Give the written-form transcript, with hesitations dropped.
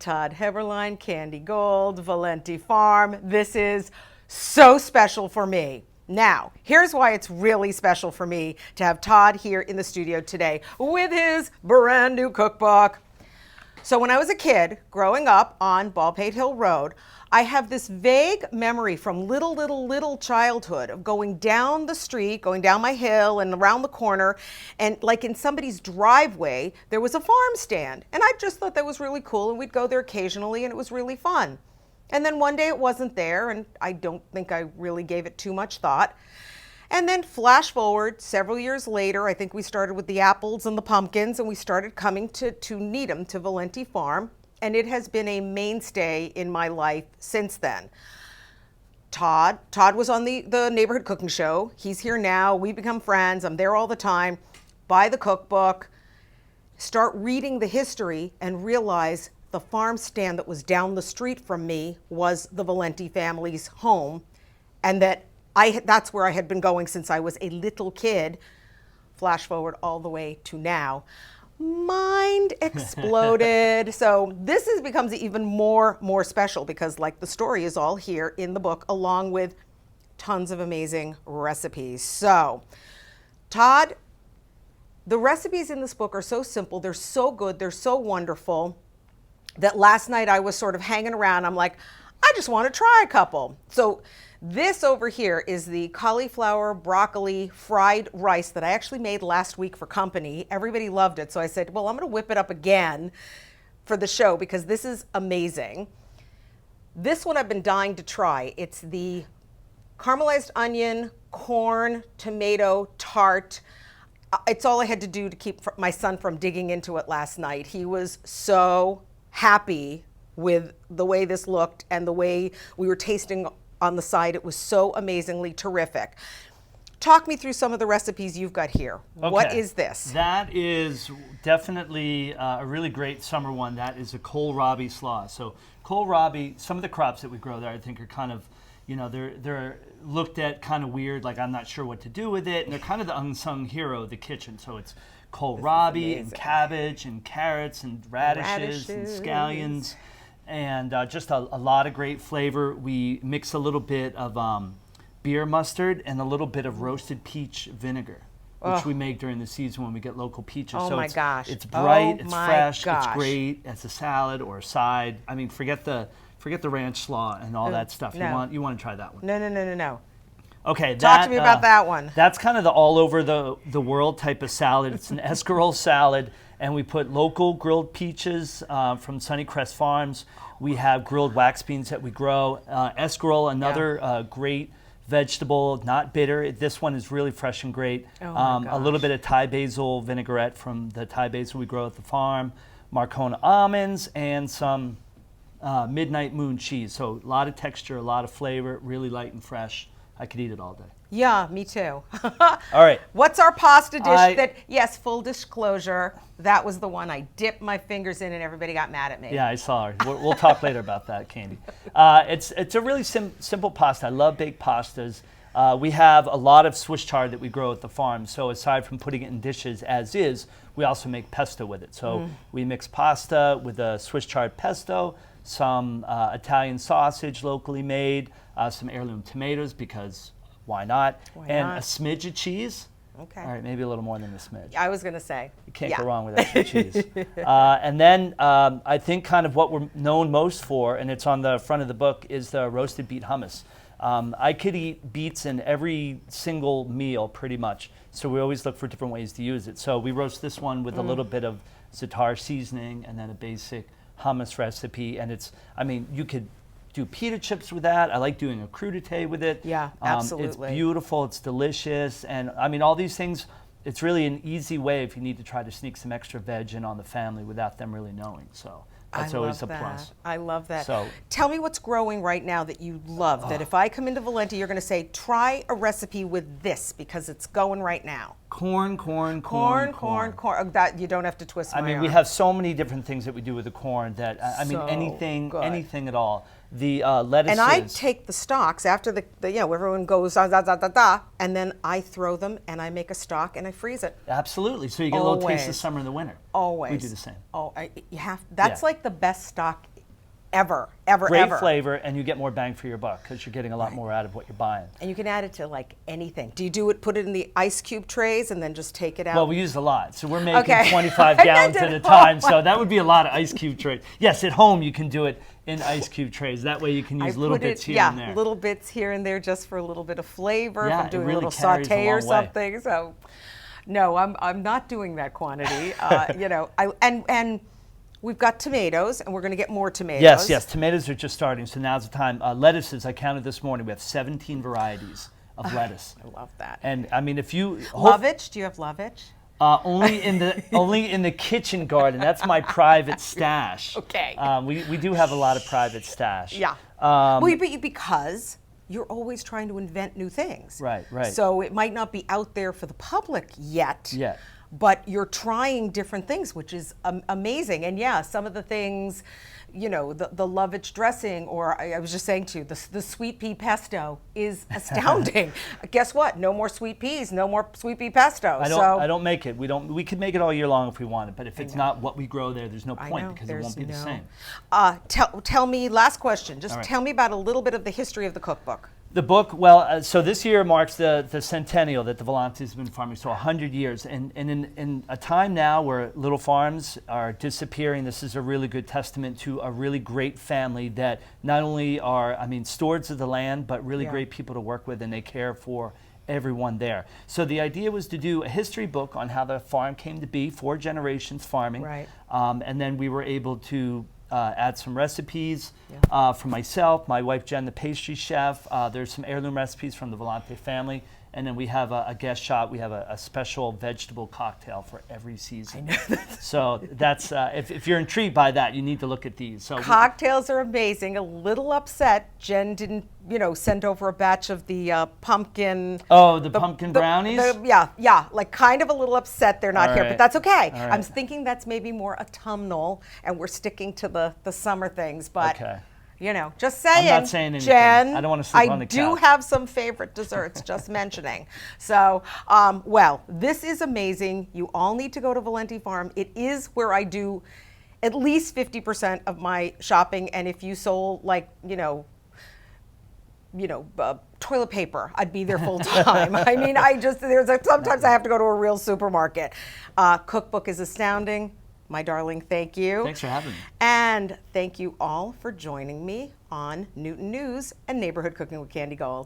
Todd Heberlein, Candy Gold, Volante Farm. This is so special for me. Now, here's why it's really special for me to have Todd here in the studio today with his brand new cookbook. So when I was a kid growing up on Baldpate Hill Road, I have this vague memory from little childhood of going down the street, going down my hill and around the corner, and like in somebody's driveway, there was a farm stand. And I just thought that was really cool, and we'd go there occasionally, and it was really fun. And then one day it wasn't there, and I don't think I really gave it too much thought. And then flash forward several years later, I think we started with the apples and the pumpkins, and we started coming to Needham, to Volante Farm, and it has been a mainstay in my life since then. Todd was on the neighborhood cooking show. He's here now. We become friends. I'm there all the time. Buy the cookbook, start reading the history, and realize the farm stand that was down the street from me was the Volante family's home, and that's where I had been going since I was a little kid. Flash forward all the way to now. Mind exploded. So this becomes even more special because, like, the story is all here in the book, along with tons of amazing recipes. So, Todd, the recipes in this book are so simple, they're so good, they're so wonderful, that last night I was sort of hanging around. I'm like, I just want to try a couple. So this over here is the cauliflower broccoli fried rice that I actually made last week for company. Everybody loved it. So I said, well, I'm going to whip it up again for the show because this is amazing. This one I've been dying to try. It's the caramelized onion, corn, tomato tart. It's all I had to do to keep my son from digging into it last night. He was so happy with the way this looked and the way we were tasting on the side. It was so amazingly terrific. Talk me through some of the recipes you've got here. Okay. What is this? That is definitely a really great summer one. That is a kohlrabi slaw. So kohlrabi, some of the crops that we grow there, I think are kind of, you know, they're looked at kind of weird, like I'm not sure what to do with it, and they're kind of the unsung hero of the kitchen. So it's kohlrabi and cabbage and carrots and radishes and scallions. And just a lot of great flavor. We mix a little bit of beer mustard and a little bit of roasted peach vinegar, which we make during the season when we get local peaches. Oh, so my gosh. It's bright, it's fresh, it's great as a salad or a side. I mean, forget the ranch slaw and all that stuff. No. You want to try that one? No. Okay, talk to me about that one. That's kind of the all over the world type of salad. It's an escarole salad. And we put local grilled peaches from Sunnycrest Farms. We have grilled wax beans that we grow. Escarole, another great vegetable, not bitter. This one is really fresh and great. A little bit of Thai basil vinaigrette from the Thai basil we grow at the farm. Marcona almonds and some Midnight Moon cheese. So a lot of texture, a lot of flavor, really light and fresh. I could eat it all day. Yeah, me too. All right. What's our pasta dish yes, full disclosure, that was the one I dipped my fingers in and everybody got mad at me. Yeah, I saw her. We'll talk later about that, Candy. It's a really simple pasta. I love baked pastas. We have a lot of Swiss chard that we grow at the farm. So aside from putting it in dishes as is, we also make pesto with it. So we mix pasta with a Swiss chard pesto, some Italian sausage locally made, some heirloom tomatoes because why not? And a smidge of cheese. Okay. All right, maybe a little more than a smidge. I was going to say. You can't go wrong with extra cheese. And then I think kind of what we're known most for, and it's on the front of the book, is the roasted beet hummus. I could eat beets in every single meal pretty much, so we always look for different ways to use it. So we roast this one with a little bit of za'atar seasoning and then a basic hummus recipe. And you could do pita chips with that. I like doing a crudité with it. Yeah, absolutely. It's beautiful, it's delicious, and I mean all these things, it's really an easy way if you need to try to sneak some extra veg in on the family without them really knowing. So that's always a plus. I love that. So tell me what's growing right now that you love, that if I come into Volante, you're going to say, try a recipe with this because it's going right now. Corn. That you don't have to twist my arm. We have so many different things that we do with the corn that, anything at all. The lettuces. And I take the stalks after everyone goes and then I throw them and I make a stock and I freeze it. Absolutely. So you get a little taste of summer and the winter. Always. We do the same. That's like the best stock ever, ever, Great ever. flavor, and you get more bang for your buck because you're getting a lot more out of what you're buying. And you can add it to like anything. Do you do it, put it in the ice cube trays and then just take it out? Well, we use a lot, so we're making Okay. 25 I gallons meant at a at time, home. so that would be a lot of ice cube trays. Yes, at home you can do it in ice cube trays. That way you can use little bits here and there. Yeah, little bits here and there just for a little bit of flavor. Yeah, if I'm doing it really a little carries a saute or long way. something. So, no, I'm not doing that quantity. You know, and we've got tomatoes, and we're going to get more tomatoes. Yes, yes. Tomatoes are just starting, so now's the time. Lettuces, I counted this morning. We have 17 varieties of lettuce. I love that. And I mean, if you Lovage? Do you have lovage? only in the kitchen garden. That's my private stash. Okay. We do have a lot of private stash. Yeah. Because you're always trying to invent new things. Right, right. So it might not be out there for the public yet. Yet. But you're trying different things, which is amazing. And yeah, some of the things, you know, the lovage dressing, or I was just saying to you, the sweet pea pesto is astounding. Guess what? No more sweet peas, no more sweet pea pesto. I don't make it. We could make it all year long if we wanted, but if it's not what we grow there, there's no point because it won't be the same. Tell me, last question, just All right. tell me about a little bit of the history of the cookbook. The book, well, so this year marks the centennial that the Volante has been farming, so 100 years. And in a time now where little farms are disappearing, this is a really good testament to a really great family that not only are, stewards of the land, but really great people to work with, and they care for everyone there. So the idea was to do a history book on how the farm came to be, 4 generations farming. Right. And then we were able to add some recipes for myself, my wife Jen, the pastry chef. There's some heirloom recipes from the Volante family. And then we have a guest shot. We have a special vegetable cocktail for every season. I know that. So that's, if you're intrigued by that, you need to look at these. So Cocktails are amazing. A little upset Jen didn't, send over a batch of the pumpkin. Oh, the pumpkin brownies? Yeah, like kind of a little upset they're not All here, right. but that's okay. All right. I'm thinking that's maybe more autumnal, and we're sticking to the summer things, but. Okay. Just saying. I'm not saying anything. Jen, I don't want to sleep on the I do couch. have some favorite desserts, just mentioning. So, well, this is amazing. You all need to go to Volante Farm. It is where I do at least 50% of my shopping. And if you sold toilet paper, I'd be there full time. Sometimes I have to go to a real supermarket. Cookbook is astounding. My darling, thank you. Thanks for having me. And thank you all for joining me on Newton News and Neighborhood Cooking with Candy Gold.